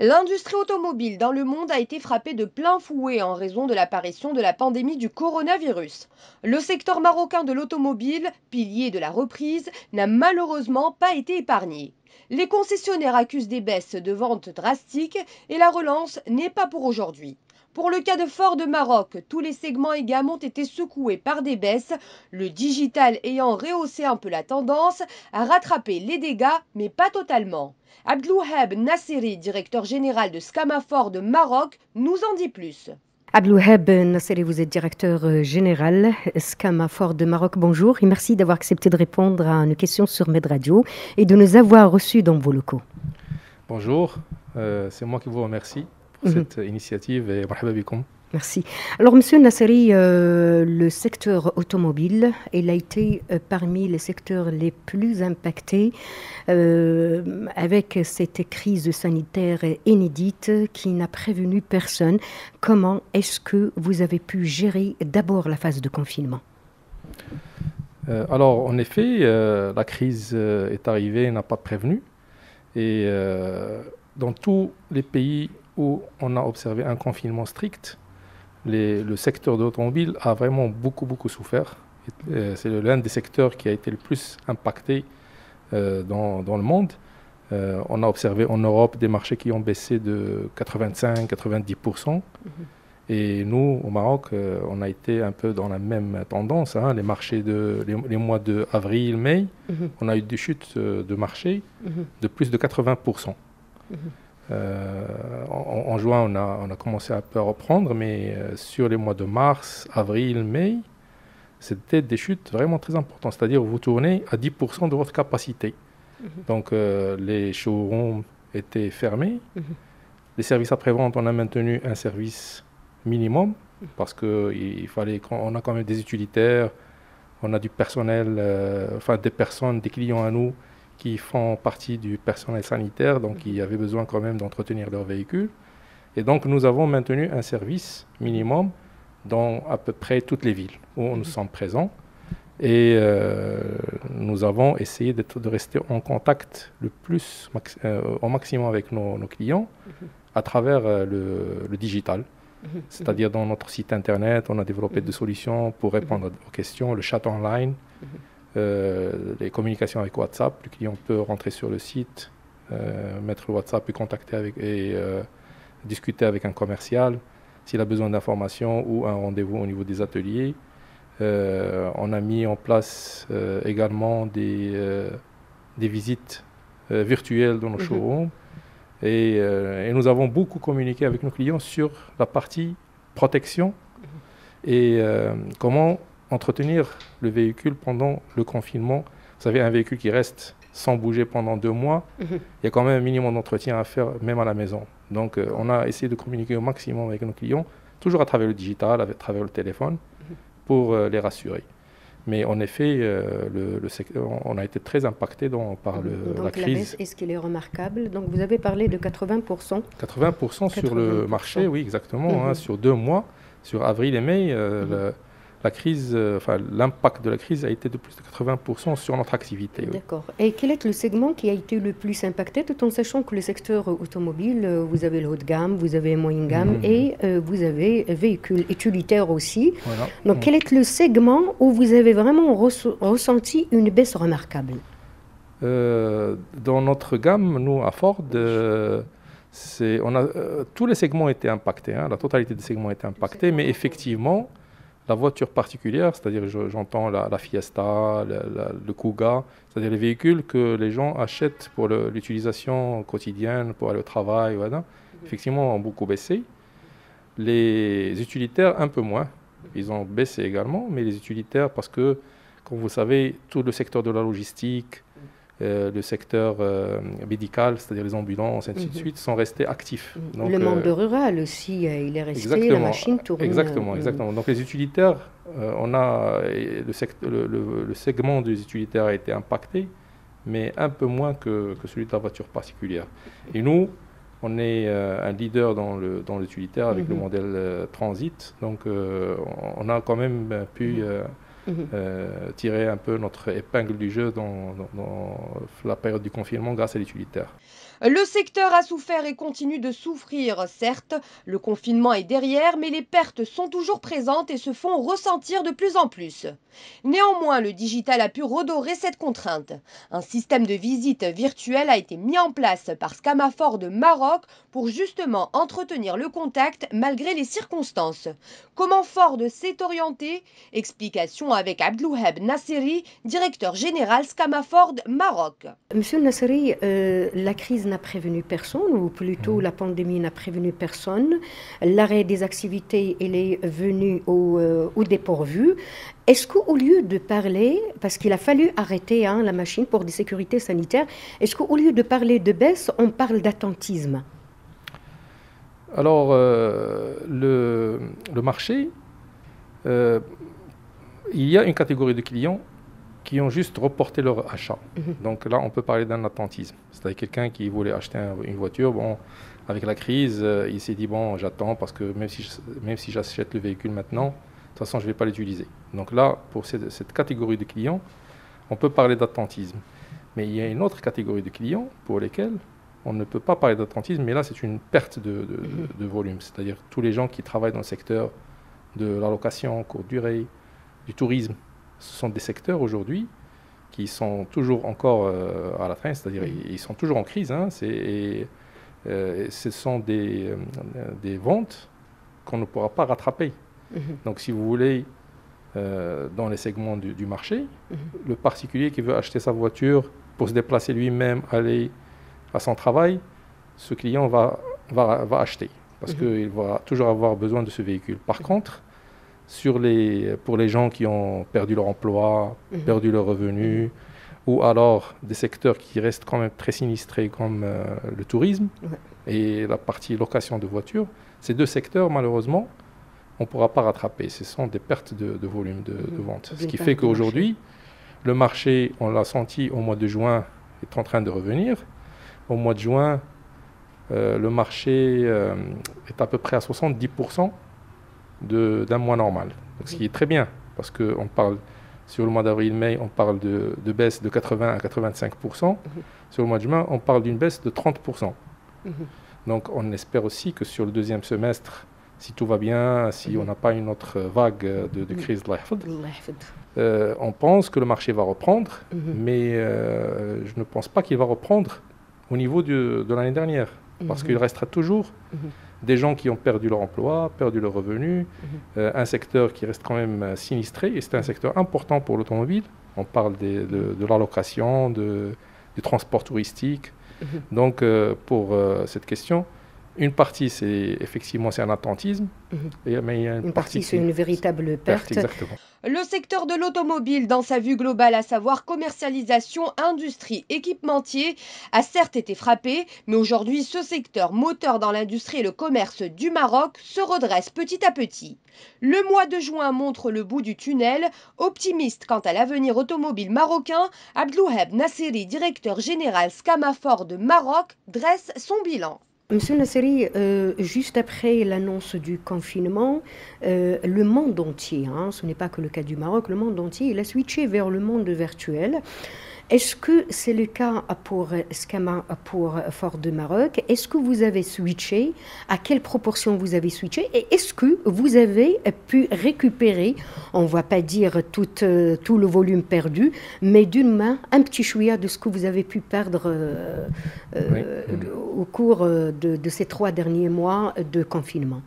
L'industrie automobile dans le monde a été frappée de plein fouet en raison de l'apparition de la pandémie du coronavirus. Le secteur marocain de l'automobile, pilier de la reprise, n'a malheureusement pas été épargné. Les concessionnaires accusent des baisses de ventes drastiques et la relance n'est pas pour aujourd'hui. Pour le cas de Ford de Maroc, tous les segments et gammes ont été secoués par des baisses, le digital ayant rehaussé un peu la tendance, a rattrapé les dégâts, mais pas totalement. Abdelouheb Nasseri, directeur général de Scamafor de Maroc, nous en dit plus. Abdelouheb Nasseri, vous êtes directeur général Scamafor de Maroc. Bonjour et merci d'avoir accepté de répondre à une question sur Med Radio et de nous avoir reçus dans vos locaux. Bonjour, c'est moi qui vous remercie pour cette initiative et marhaba bikoum. Merci. Alors, Monsieur Nasseri, le secteur automobile, il a été parmi les secteurs les plus impactés avec cette crise sanitaire inédite qui n'a prévenu personne. Comment est-ce que vous avez pu gérer d'abord la phase de confinement? Alors, en effet, la crise est arrivée, n'a pas prévenu. Et dans tous les pays où on a observé un confinement strict, le secteur de l'automobile a vraiment beaucoup souffert. C'est l'un des secteurs qui a été le plus impacté dans le monde. On a observé en Europe des marchés qui ont baissé de 85-90%. Et nous, au Maroc, on a été un peu dans la même tendance. Les marchés les mois d'avril, mai, on a eu des chutes de marché de plus de 80%. En juin, on a commencé un peu à reprendre, mais sur les mois de mars, avril, mai, c'était des chutes vraiment très importantes. C'est-à-dire vous tournez à 10% de votre capacité. Donc les showrooms étaient fermés. Les services après-vente, on a maintenu un service minimum parce qu'il fallait qu'on a quand même des utilitaires, on a du personnel, des personnes, des clients à nous qui font partie du personnel sanitaire, donc il y avait besoin quand même d'entretenir leur véhicule. Et donc nous avons maintenu un service minimum dans à peu près toutes les villes où nous sommes présents. Et nous avons essayé de rester en contact au maximum avec nos clients à travers le digital. C'est-à-dire dans notre site internet, on a développé des solutions pour répondre aux questions, le chat online, les communications avec WhatsApp. Le client peut rentrer sur le site, mettre le WhatsApp et contacter et discuter avec un commercial s'il a besoin d'informations ou un rendez-vous au niveau des ateliers. On a mis en place également des visites virtuelles dans nos showrooms. Et nous avons beaucoup communiqué avec nos clients sur la partie protection et comment entretenir le véhicule pendant le confinement. Vous savez, un véhicule qui reste sans bouger pendant 2 mois, il y a quand même un minimum d'entretien à faire, même à la maison. Donc, on a essayé de communiquer au maximum avec nos clients, toujours à travers le digital, à travers le téléphone, pour les rassurer. Mais en effet, on a été très impacté par la crise. La baisse, est-ce qu'elle est remarquable? Donc, vous avez parlé de 80%. 80% sur le marché, oui, exactement. Sur 2 mois, sur avril et mai, l'impact de la crise a été de plus de 80% sur notre activité. D'accord. Et quel est le segment qui a été le plus impacté, tout en sachant que le secteur automobile, vous avez le haut de gamme, vous avez moyenne gamme et vous avez véhicules utilitaires aussi. Voilà. Donc, quel est le segment où vous avez vraiment ressenti une baisse remarquable? Dans notre gamme, nous, à Ford, tous les segments étaient impactés. La totalité des segments étaient impactés, mais effectivement, la voiture particulière, c'est-à-dire j'entends la Fiesta, le Kuga, c'est-à-dire les véhicules que les gens achètent pour l'utilisation quotidienne, pour aller au travail, voilà, effectivement ont beaucoup baissé. Les utilitaires, un peu moins. Ils ont baissé également, mais les utilitaires, parce que, comme vous savez, tout le secteur de la logistique, le secteur médical, c'est-à-dire les ambulances, et ainsi de suite, sont restés actifs. Donc, le monde rural aussi, il est resté, la machine tourne. Exactement. Donc les utilitaires, le segment des utilitaires a été impacté, mais un peu moins que celui de la voiture particulière. Et nous, on est un leader dans l'utilitaire avec le modèle Transit, donc on a quand même pu tirer un peu notre épingle du jeu dans la période du confinement grâce à l'utilitaire. Le secteur a souffert et continue de souffrir, certes. Le confinement est derrière, mais les pertes sont toujours présentes et se font ressentir de plus en plus. Néanmoins, le digital a pu redorer cette contrainte. Un système de visite virtuelle a été mis en place par Scamafor de Maroc pour justement entretenir le contact malgré les circonstances. Comment Ford s'est orienté? Explication avec Abdelouheb Nasseri, directeur général Scamafor Maroc. Monsieur Nasseri, la crise n'a prévenu personne, ou plutôt la pandémie n'a prévenu personne. L'arrêt des activités, il est venu au dépourvu. Est-ce qu'au lieu de parler, parce qu'il a fallu arrêter la machine pour des sécurités sanitaires, est-ce qu'au lieu de parler de baisse, on parle d'attentisme? Alors, le marché, il y a une catégorie de clients qui ont juste reporté leur achat. Donc là, on peut parler d'un attentisme. C'est-à-dire quelqu'un qui voulait acheter une voiture, bon, avec la crise, il s'est dit, bon, j'attends parce que même si j'achète le véhicule maintenant, de toute façon, je ne vais pas l'utiliser. Donc là, pour cette catégorie de clients, on peut parler d'attentisme. Mais il y a une autre catégorie de clients pour lesquels on ne peut pas parler d'attentisme, mais là, c'est une perte de volume. C'est-à-dire tous les gens qui travaillent dans le secteur de la location, courte durée, du tourisme. Ce sont des secteurs aujourd'hui qui sont toujours encore à la traîne, c'est-à-dire ils sont toujours en crise. Ce sont des ventes qu'on ne pourra pas rattraper. Donc si vous voulez, dans les segments du marché, le particulier qui veut acheter sa voiture pour se déplacer lui-même, aller à son travail, ce client va acheter parce qu'il va toujours avoir besoin de ce véhicule. Par contre, pour les gens qui ont perdu leur emploi, perdu leur revenu, ou alors des secteurs qui restent quand même très sinistrés comme le tourisme et la partie location de voitures, ces deux secteurs, malheureusement, on ne pourra pas rattraper. Ce sont des pertes de volume de vente. Ce qui fait qu'aujourd'hui, le marché, on l'a senti au mois de juin, est en train de revenir. Au mois de juin, le marché est à peu près à 70% d'un mois normal. Donc, ce qui est très bien, parce qu'on parle, sur le mois d'avril-mai, on parle de baisse de 80 à 85%. Sur le mois de juin, on parle d'une baisse de 30%. Donc on espère aussi que sur le deuxième semestre, si tout va bien, si on n'a pas une autre vague de crise, on pense que le marché va reprendre, mais je ne pense pas qu'il va reprendre au niveau de l'année dernière, parce qu'il restera toujours des gens qui ont perdu leur emploi, perdu leur revenu, un secteur qui reste quand même sinistré, et c'est un secteur important pour l'automobile. On parle de la location, du transport touristique. Donc pour cette question, une partie c'est effectivement un attentisme, mais il y a une partie c'est une véritable perte. Exactement. Le secteur de l'automobile, dans sa vue globale, à savoir commercialisation, industrie, équipementier, a certes été frappé, mais aujourd'hui, ce secteur moteur dans l'industrie et le commerce du Maroc se redresse petit à petit. Le mois de juin montre le bout du tunnel. Optimiste quant à l'avenir automobile marocain, Abdelouheb Nasseri, directeur général Scamafor de Maroc, dresse son bilan. Monsieur Nasseri, juste après l'annonce du confinement, le monde entier, ce n'est pas que le cas du Maroc, le monde entier, il a switché vers le monde virtuel. Est-ce que c'est le cas pour Ford de Maroc? Est-ce que vous avez switché? À quelle proportion vous avez switché? Et est-ce que vous avez pu récupérer, on ne va pas dire tout le volume perdu, mais d'une main, un petit chouïa de ce que vous avez pu perdre au cours de ces 3 derniers mois de confinement?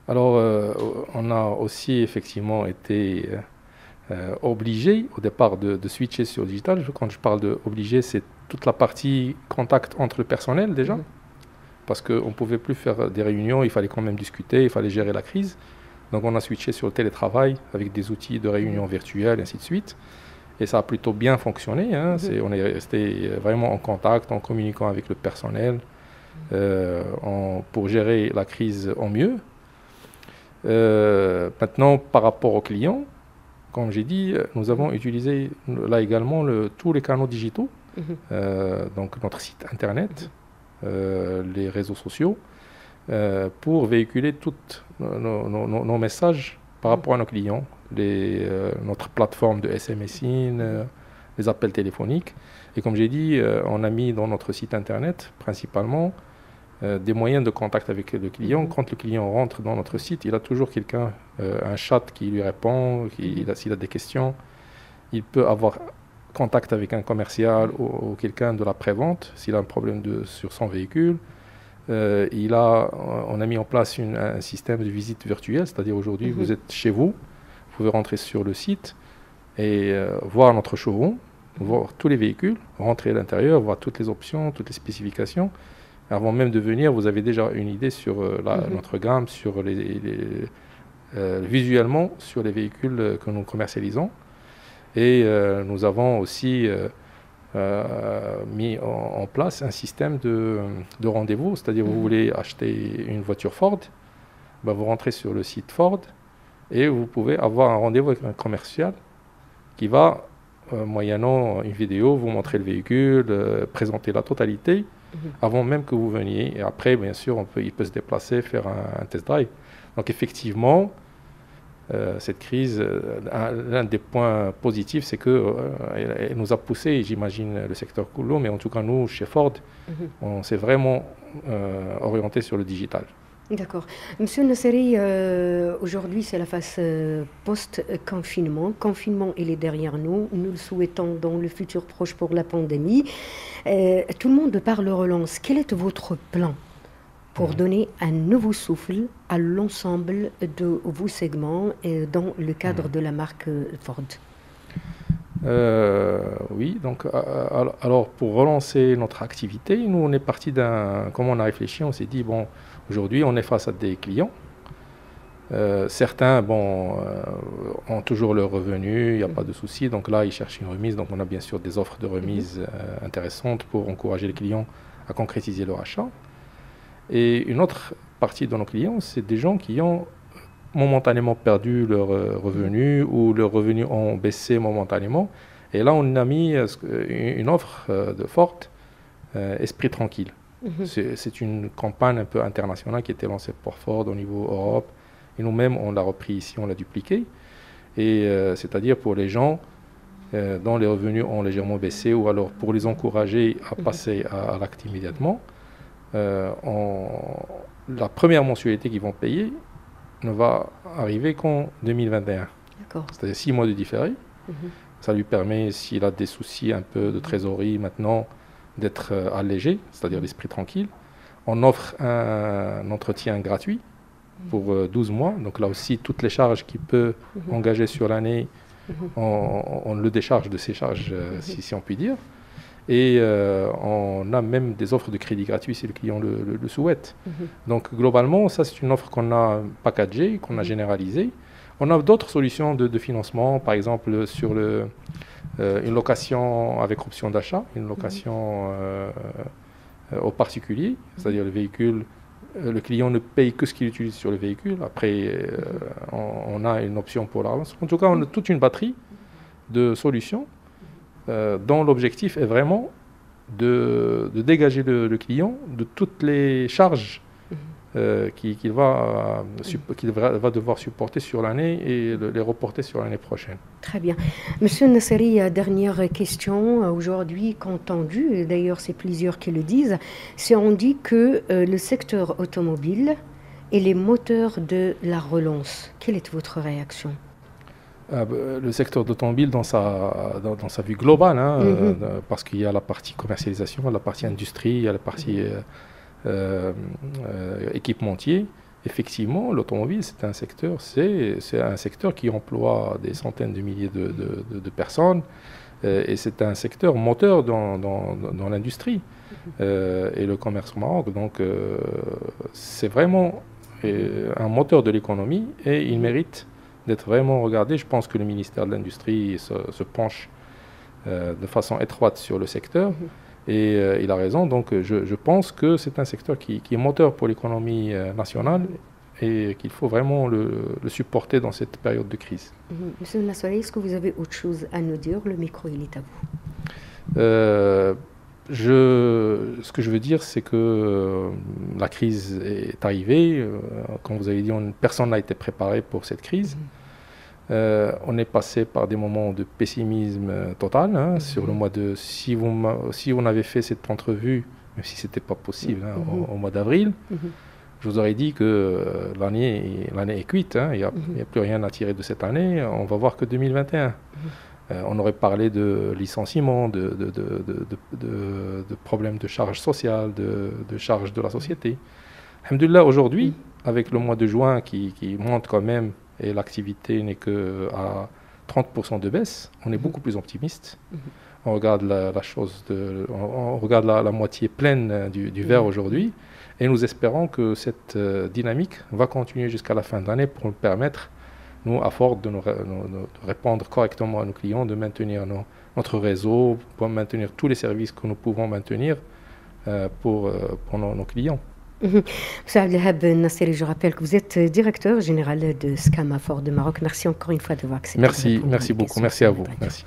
Alors, on a aussi effectivement été obligé au départ de switcher sur le digital. Quand je parle de obligé, c'est toute la partie contact entre le personnel déjà, parce qu'on ne pouvait plus faire des réunions, il fallait quand même discuter, il fallait gérer la crise. Donc on a switché sur le télétravail avec des outils de réunion virtuelle, et ainsi de suite. Et ça a plutôt bien fonctionné. On est resté vraiment en contact, en communiquant avec le personnel pour gérer la crise au mieux. Maintenant, par rapport aux clients, comme j'ai dit, nous avons utilisé là également tous les canaux digitaux, donc notre site internet, les réseaux sociaux, pour véhiculer tous nos messages par rapport à nos clients, notre plateforme de SMSing, les appels téléphoniques. Et comme j'ai dit, on a mis dans notre site internet principalement des moyens de contact avec le client. Quand le client rentre dans notre site, il a toujours quelqu'un, un chat qui lui répond, s'il a des questions. Il peut avoir contact avec un commercial ou quelqu'un de la prévente s'il a un problème sur son véhicule. On a mis en place un système de visite virtuelle, c'est-à-dire aujourd'hui vous êtes chez vous, vous pouvez rentrer sur le site et voir notre showroom, voir tous les véhicules, rentrer à l'intérieur, voir toutes les options, toutes les spécifications. Avant même de venir, vous avez déjà une idée sur notre gamme, sur visuellement sur les véhicules que nous commercialisons. Et nous avons aussi mis en place un système de rendez-vous, c'est-à-dire vous voulez acheter une voiture Ford, ben vous rentrez sur le site Ford et vous pouvez avoir un rendez-vous avec un commercial qui va, moyennant une vidéo, vous montrer le véhicule, présenter la totalité avant même que vous veniez. Et après, bien sûr, il peut se déplacer, faire un test drive. Donc effectivement, cette crise, l'un des points positifs, c'est qu'elle nous a poussé, j'imagine le secteur Koulou, mais en tout cas nous, chez Ford, on s'est vraiment orienté sur le digital. D'accord. Monsieur Nasseri, aujourd'hui c'est la phase post-confinement. Confinement, il est derrière nous. Nous le souhaitons dans le futur proche pour la pandémie. Tout le monde parle de relance. Quel est votre plan pour donner un nouveau souffle à l'ensemble de vos segments dans le cadre de la marque Ford? Oui, donc alors pour relancer notre activité, nous on est parti comme on a réfléchi, on s'est dit bon, aujourd'hui on est face à des clients. Certains ont toujours leur revenu, il n'y a pas de souci, donc là ils cherchent une remise, donc on a bien sûr des offres de remise intéressantes pour encourager les clients à concrétiser leur achat. Et une autre partie de nos clients, c'est des gens qui ont momentanément perdu leurs revenus ou leurs revenus ont baissé momentanément. Et là, on a mis une offre de Ford, Esprit Tranquille. C'est une campagne un peu internationale qui a été lancée par Ford au niveau Europe. Et nous-mêmes, on l'a repris ici, on l'a dupliqué. Et c'est-à-dire pour les gens dont les revenus ont légèrement baissé ou alors pour les encourager à passer à l'acte immédiatement. La première mensualité qu'ils vont payer ne va arriver qu'en 2021. C'est-à-dire 6 mois de différé. Ça lui permet, s'il a des soucis un peu de trésorerie maintenant, d'être allégé, c'est-à-dire l'esprit tranquille. On offre un entretien gratuit pour 12 mois. Donc là aussi, toutes les charges qu'il peut engager sur l'année, on le décharge de ses charges, si on peut dire. Et on a même des offres de crédit gratuit si le client le souhaite. Donc globalement, ça c'est une offre qu'on a packagée, qu'on a généralisée. On a d'autres solutions de financement, par exemple sur une location avec option d'achat, une location au particulier, c'est-à-dire le véhicule, le client ne paye que ce qu'il utilise sur le véhicule. Après, on a une option pour la relance. En tout cas, on a toute une batterie de solutions dont l'objectif est vraiment de dégager le client de toutes les charges qu'il va devoir supporter sur l'année et les reporter sur l'année prochaine. Très bien. Monsieur Nasseri, dernière question. Aujourd'hui, qu'entendu, et d'ailleurs c'est plusieurs qui le disent, c'est on dit que le secteur automobile est les moteurs de la relance. Quelle est votre réaction ? Le secteur d'automobile dans sa vue globale, parce qu'il y a la partie commercialisation, la partie industrie, il y a la partie équipementier. Effectivement, l'automobile, c'est un secteur qui emploie des centaines de milliers de personnes et c'est un secteur moteur dans l'industrie et le commerce au Maroc. Donc, c'est vraiment un moteur de l'économie et il mérite d'être vraiment regardé. Je pense que le ministère de l'Industrie se penche de façon étroite sur le secteur et il a raison. Donc je pense que c'est un secteur qui est moteur pour l'économie nationale et qu'il faut vraiment le supporter dans cette période de crise. Monsieur Nasseri, est-ce que vous avez autre chose à nous dire? Le micro, il est à vous. Ce que je veux dire, c'est que la crise est arrivée. Comme vous avez dit, personne n'a été préparé pour cette crise. On est passé par des moments de pessimisme total sur le mois de... Si on avait fait cette entrevue, même si ce n'était pas possible au mois d'avril, je vous aurais dit que l'année est cuite, il n'y a plus rien à tirer de cette année, on va voir que 2021. On aurait parlé de licenciement, de problèmes de charges sociales, de charges de la société. Alhamdoulilah, aujourd'hui, avec le mois de juin qui monte quand même, et l'activité n'est qu'à 30% de baisse, on est beaucoup plus optimiste. On regarde on regarde la moitié pleine du verre aujourd'hui, et nous espérons que cette dynamique va continuer jusqu'à la fin de l'année pour nous permettre, nous, à force de répondre correctement à nos clients, de maintenir notre réseau, pour maintenir tous les services que nous pouvons maintenir pour nos clients. Monsieur Abdelhab Nasseri, je rappelle que vous êtes directeur général de SCAMA Ford de Maroc. Merci encore une fois d'avoir accepté. Merci beaucoup. Merci à vous. Merci.